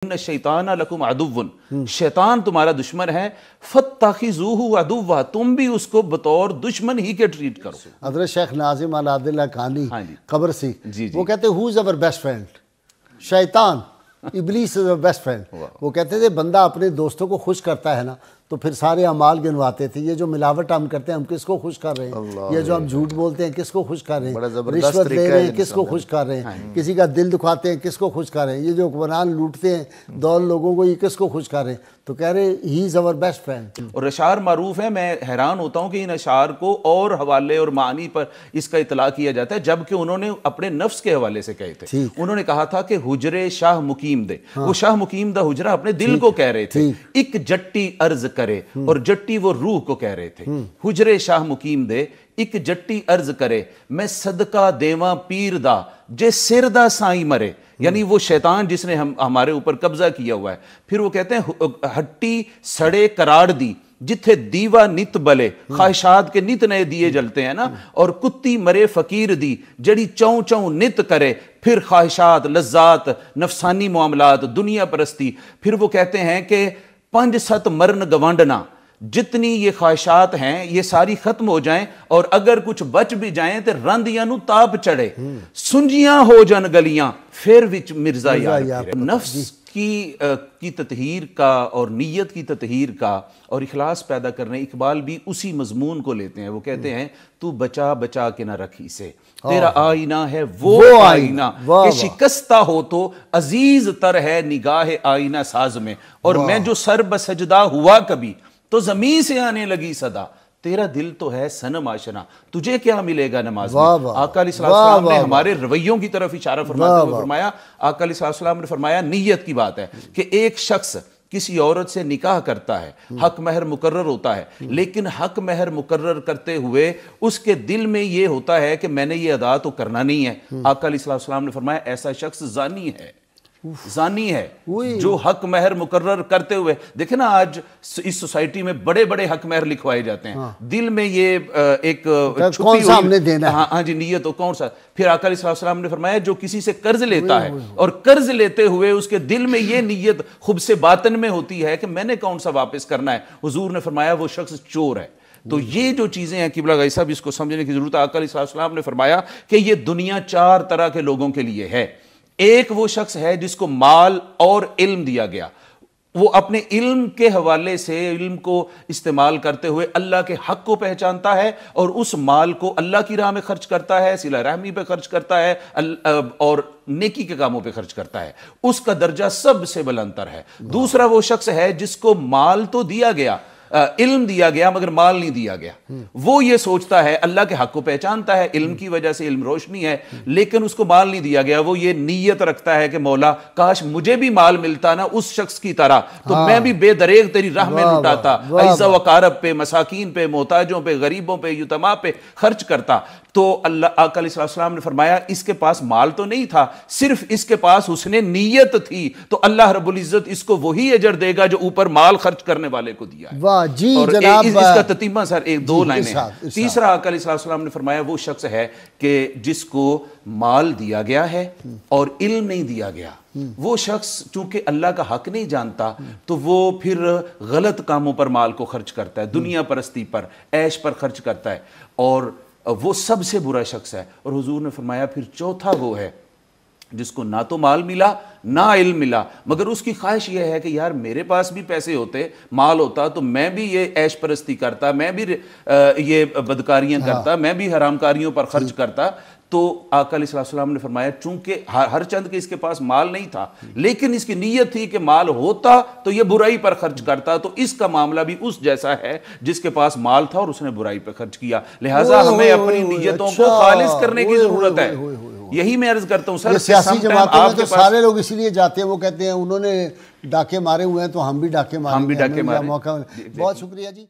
ان الشیطان لکم عدو، شیطان تمہارا دشمن ہے، فاتخذوہ عدوا، تم بھی اس کو بطور دشمن ہی کے ٹریٹ کرو۔ حضرت شیخ ناظم العاد اللہ کانی قبر سی وہ کہتے ہیں who is our best friend؟ شیطان، ابلیس is our best friend۔ وہ کہتے تھے بندہ اپنے دوستوں کو خوش کرتا ہے نا تو پھر سارے اعمال گنواتے تھے، یہ جو ملاوٹ ہم کرتے ہیں ہم کس کو خوش کر رہے ہیں، یہ جو ہم جھوٹ بولتے ہیں کس کو خوش کر رہے ہیں، رشوت لے رہے ہیں کس کو خوش کر رہے ہیں، کسی کا دل دکھاتے ہیں کس کو خوش کر رہے ہیں، یہ جو حکمران لوٹتے ہیں دول لوگوں کو یہ کس کو خوش کر رہے ہیں، تو کہہ رہے ہی از اور بیسٹ فرینڈ۔ اور اشعار معروف ہیں، میں حیران ہوتا ہوں کہ ان اشعار کو اور حوالے اور معانی پر اس کا اطلاع کیا جاتا ہے، جبکہ انہوں نے اپنے نفس کے حوالے سے کہے تھے۔ انہوں نے کہا تھا کہ حجرے شاہ مقیم دے، وہ شاہ مقیم دا حجرہ اپنے دل کو کہہ رہے تھے، ایک جٹی عرض کرے، اور جٹی وہ روح کو کہہ رہے تھے۔ حجرے شاہ مقیم دے ایک جٹی عرض کرے، میں صدقہ دیواں پیر دا جے سر دا سائیں مرے، یعنی وہ شیطان جس نے ہمارے اوپر قبضہ کیا ہوا ہے۔ پھر وہ کہتے ہیں ہٹی سڑے کراڑ دی جتھے دیوا نت بلے، خواہشات کے نت نئے دیے جلتے ہیں نا، اور کتی مرے فقیر دی جڑی چوں چوں نت کرے، پھر خواہشات لذات نفسانی معاملات دنیا پرستی۔ پھر وہ کہتے ہیں کہ 5 مرن گوانڈنا، جتنی یہ خواہشات ہیں یہ ساری ختم ہو جائیں، اور اگر کچھ بچ بھی جائیں تو رندیاں نو تاپ چڑھے، سنجیاں ہو جن گلیاں پھر وچ مرزا یار۔ نفس کی تطہیر کا اور نیت کی تطہیر کا اور اخلاص پیدا کرنے، اقبال بھی اسی مضمون کو لیتے ہیں۔ وہ کہتے ہیں تو بچا بچا کے نہ رکھی سے، تیرا آئینہ ہے وہ آئینہ کہ شکستہ ہو تو عزیز تر ہے نگاہ آئینہ ساز میں، اور میں جو سر بسجدہ ہوا کبھی تو زمین سے آنے لگی صدا، تیرا دل تو ہے صنم آشنا، تجھے کیا ملے گا نماز میں۔ آقا علیہ السلام نے ہمارے رویوں کی طرف اشارہ فرماتے ہوئے فرمایا، آقا علیہ السلام نے فرمایا نیت کی بات ہے کہ ایک شخص کسی عورت سے نکاح کرتا ہے، حق مہر مقرر ہوتا ہے، لیکن حق مہر مقرر کرتے ہوئے اس کے دل میں یہ ہوتا ہے کہ میں نے یہ ادا تو کرنا نہیں ہے۔ آقا علیہ السلام نے فرمایا ایسا شخص زانی ہے، زانی ہے جو حق مہر مقرر کرتے ہوئے۔ دیکھیں نا آج اس سوسائٹی میں بڑے بڑے حق مہر لکھوائے جاتے ہیں، دل میں یہ ایک چھپی ہوئی ہاں جی نیت ہو کون سا۔ پھر آقا علیہ السلام نے فرمایا جو کسی سے قرض لیتا ہے اور قرض لیتے ہوئے اس کے دل میں یہ نیت خبث باطن میں ہوتی ہے کہ میں نے کون سا واپس کرنا ہے، حضور نے فرمایا وہ شخص چور ہے۔ تو یہ جو چیزیں ہیں قبلہ گائی صاحب اس کو سمجھنے کی ضرورت ہے۔ آقا علیہ السلام نے فرمایا کہ یہ دنیا 4 طرح کے لوگوں کے لیے ہے۔ ایک وہ شخص ہے جس کو مال اور علم دیا گیا، وہ اپنے علم کے حوالے سے علم کو استعمال کرتے ہوئے اللہ کے حق کو پہچانتا ہے، اور اس مال کو اللہ کی راہ میں خرچ کرتا ہے، صلہ رحمی پہ خرچ کرتا ہے اور نیکی کے کاموں پہ خرچ کرتا ہے، اس کا درجہ سب سے بلندتر ہے۔ دوسرا وہ شخص ہے جس کو مال تو دیا گیا، علم دیا گیا مگر مال نہیں دیا گیا، وہ یہ سوچتا ہے اللہ کے حق کو پہچانتا ہے، علم کی وجہ سے علم روشنی ہے، لیکن اس کو مال نہیں دیا گیا، وہ یہ نیت رکھتا ہے کہ مولا کاش مجھے بھی مال ملتا نا اس شخص کی طرح، تو میں بھی بے دریغ تیری راہ میں لٹاتا، عزا و قارب پہ، مساکین پہ، محتاجوں پہ، غریبوں پہ، یتیماں پہ خرچ کرتا۔ تو اللہ آقا علیہ السلام نے فرمایا اس کے پاس مال تو نہیں تھا، صرف اس کے پاس حسن نیت تھی، تو اللہ رب العزت اس کو وہی اجر دے گا جو اوپر مال خرچ کرنے والے کو دیا ہے۔ جی اور جناب اس کا تتیمہ سر ایک 2 لائنیں ہیں۔ تیسرا آقا علیہ السلام نے فرمایا وہ شخص ہے کہ جس کو مال دیا گیا ہے اور علم نہیں دیا گیا، وہ شخص چونکہ اللہ کا حق نہیں جانتا تو وہ پھر غلط کاموں پر مال کو خرچ کرتا ہے، دنیا پرستی پر، عیش پر خرچ کرتا ہے، اور وہ سب سے برا شخص ہے۔ اور حضور نے فرمایا پھر چوتھا وہ ہے جس کو نہ تو مال ملا نہ علم ملا، مگر اس کی خواہش یہ ہے کہ یار میرے پاس بھی پیسے ہوتے، مال ہوتا تو میں بھی یہ عیش پرستی کرتا، میں بھی یہ بدکاریاں کرتا، میں بھی حرام کاریوں پر خرچ کرتا۔ تو آقا علیہ السلام نے فرمایا چونکہ ہر چند کے اس کے پاس مال نہیں تھا، لیکن اس کی نیت تھی کہ مال ہوتا تو یہ برائی پر خرچ کرتا، تو اس کا معاملہ بھی اس جیسا ہے جس کے پاس مال تھا اور اس نے برائی پر خرچ کیا۔ لہٰذا ہمیں اپنی نیتوں کو خالص کرنے کی ضرورت ہے۔ یہی میں عرض کرتا ہوں سر، سیاسی جماعتوں میں تو سارے لوگ اسی لیے جاتے ہیں، وہ کہتے ہیں انہوں نے ڈاکے مارے ہوئے ہیں تو ہم بھی ڈاکے ماریں گے، موقع۔ بہت شکریہ جی۔